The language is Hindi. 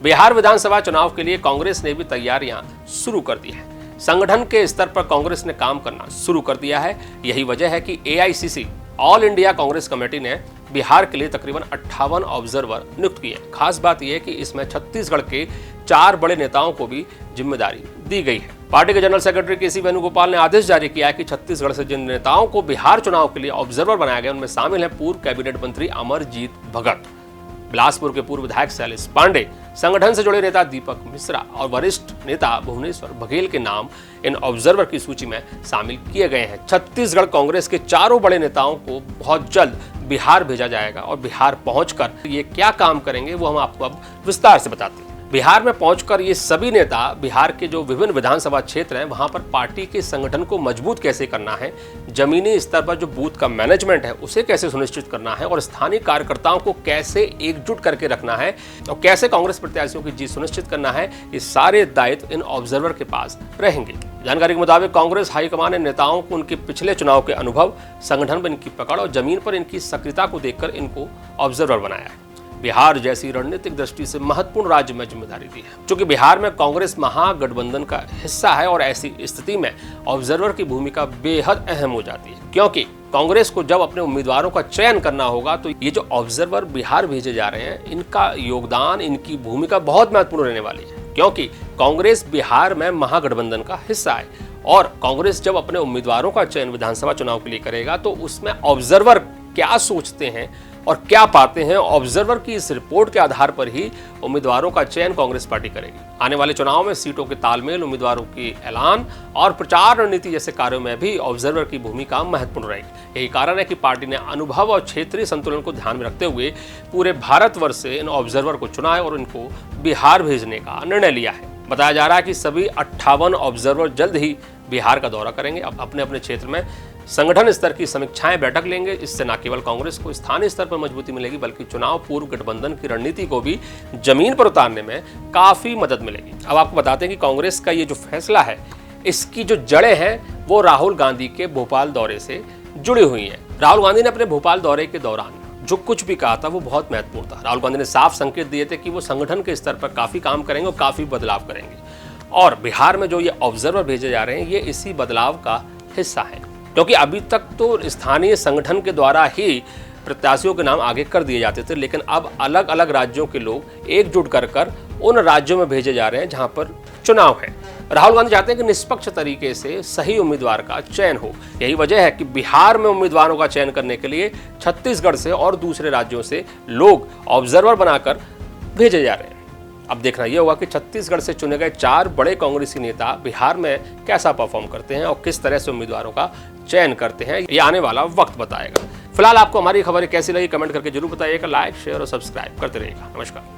बिहार विधानसभा चुनाव के लिए कांग्रेस ने भी तैयारियां शुरू कर दी है। संगठन के स्तर पर कांग्रेस ने काम करना शुरू कर दिया है। यही वजह है कि AICC all India Congress committee ने बिहार के लिए तकरीबन 58 ऑब्जर्वर नियुक्त किए। खास बात यह है कि इसमें छत्तीसगढ़ के 4 बड़े नेताओं को भी जिम्मेदारी दी गई है। पार्टी के जनरल सेक्रेटरी केसी वेणुगोपाल ने आदेश जारी किया है कि छत्तीसगढ़ से जिन नेताओं को बिहार चुनाव के लिए ऑब्जर्वर बनाया गया उनमें शामिल हैं पूर्व कैबिनेट मंत्री अमरजीत भगत, बिलासपुर के पूर्व विधायक शैलेश पांडे, संगठन से जुड़े नेता दीपक मिश्रा और वरिष्ठ नेता भुवनेश्वर बघेल के नाम इन ऑब्जर्वर की सूची में शामिल किए गए हैं। छत्तीसगढ़ कांग्रेस के 4 बड़े नेताओं को बहुत जल्द बिहार भेजा जाएगा और बिहार पहुंचकर ये क्या काम करेंगे वो हम आपको अब विस्तार से बताते हैं। बिहार में पहुंचकर ये सभी नेता बिहार के जो विभिन्न विधानसभा क्षेत्र हैं वहां पर पार्टी के संगठन को मजबूत कैसे करना है, जमीनी स्तर पर जो बूथ का मैनेजमेंट है उसे कैसे सुनिश्चित करना है और स्थानीय कार्यकर्ताओं को कैसे एकजुट करके रखना है और कैसे कांग्रेस प्रत्याशियों की जीत सुनिश्चित करना है, ये सारे दायित्व इन ऑब्जर्वर के पास रहेंगे। जानकारी के मुताबिक कांग्रेस हाईकमान ने नेताओं को उनके पिछले चुनाव के अनुभव, संगठन पर इनकी पकड़ और जमीन पर इनकी सक्रियता को देखकर इनको ऑब्जर्वर बनाया है। बिहार जैसी रणनीतिक दृष्टि से महत्वपूर्ण राज्य में जिम्मेदारी दी है। क्योंकि बिहार में कांग्रेस महागठबंधन का हिस्सा है और ऐसी स्थिति में ऑब्जर्वर की भूमिका बेहद अहम हो जाती है, क्योंकि कांग्रेस को जब अपने उम्मीदवारों का चयन करना होगा तो ये जो ऑब्जर्वर बिहार भेजे जा रहे हैं इनका योगदान, इनकी भूमिका बहुत महत्वपूर्ण रहने वाली है। क्योंकि कांग्रेस बिहार में महागठबंधन का हिस्सा है और कांग्रेस जब अपने उम्मीदवारों का चयन विधानसभा चुनाव के लिए करेगा तो उसमें ऑब्जर्वर क्या सोचते हैं और क्या पाते हैं, ऑब्जर्वर की इस रिपोर्ट के आधार पर ही उम्मीदवारों का चयन कांग्रेस पार्टी करेगी। आने वाले चुनाव में सीटों के तालमेल, उम्मीदवारों की ऐलान और प्रचार रणनीति जैसे कार्यों में भी ऑब्जर्वर की भूमिका महत्वपूर्ण रहेगी। यही कारण है कि पार्टी ने अनुभव और क्षेत्रीय संतुलन को ध्यान में रखते हुए पूरे भारतवर्ष से इन ऑब्जर्वर को चुना है और इनको बिहार भेजने का निर्णय लिया है। बताया जा रहा है कि सभी 58 ऑब्जर्वर जल्द ही बिहार का दौरा करेंगे, अपने अपने क्षेत्र में संगठन स्तर की समीक्षाएं बैठक लेंगे। इससे न केवल कांग्रेस को स्थानीय स्तर पर मजबूती मिलेगी बल्कि चुनाव पूर्व गठबंधन की रणनीति को भी जमीन पर उतारने में काफी मदद मिलेगी। अब आपको बताते हैं कि कांग्रेस का ये जो फैसला है इसकी जो जड़ें हैं वो राहुल गांधी के भोपाल दौरे से जुड़ी हुई हैं। राहुल गांधी ने अपने भोपाल दौरे के दौरान जो कुछ भी कहा था वो बहुत महत्वपूर्ण था। राहुल गांधी ने साफ संकेत दिए थे कि वो संगठन के स्तर पर काफी काम करेंगे और काफी बदलाव करेंगे और बिहार में जो ये ऑब्जर्वर भेजे जा रहे हैं ये इसी बदलाव का हिस्सा है। क्योंकि अभी तक तो स्थानीय संगठन के द्वारा ही प्रत्याशियों के नाम आगे कर दिए जाते थे, लेकिन अब अलग अलग राज्यों के लोग एकजुट कर उन राज्यों में भेजे जा रहे हैं जहां पर चुनाव है। राहुल गांधी चाहते हैं कि निष्पक्ष तरीके से सही उम्मीदवार का चयन हो। यही वजह है कि बिहार में उम्मीदवारों का चयन करने के लिए छत्तीसगढ़ से और दूसरे राज्यों से लोग ऑब्जर्वर बनाकर भेजे जा रहे हैं। अब देखना यह होगा कि छत्तीसगढ़ से चुने गए 4 बड़े कांग्रेसी नेता बिहार में कैसा परफॉर्म करते हैं और किस तरह से उम्मीदवारों का चयन करते हैं, ये आने वाला वक्त बताएगा। फिलहाल आपको हमारी खबरें कैसी लगी कमेंट करके जरूर बताइएगा। लाइक, शेयर और सब्सक्राइब करते रहिएगा। नमस्कार।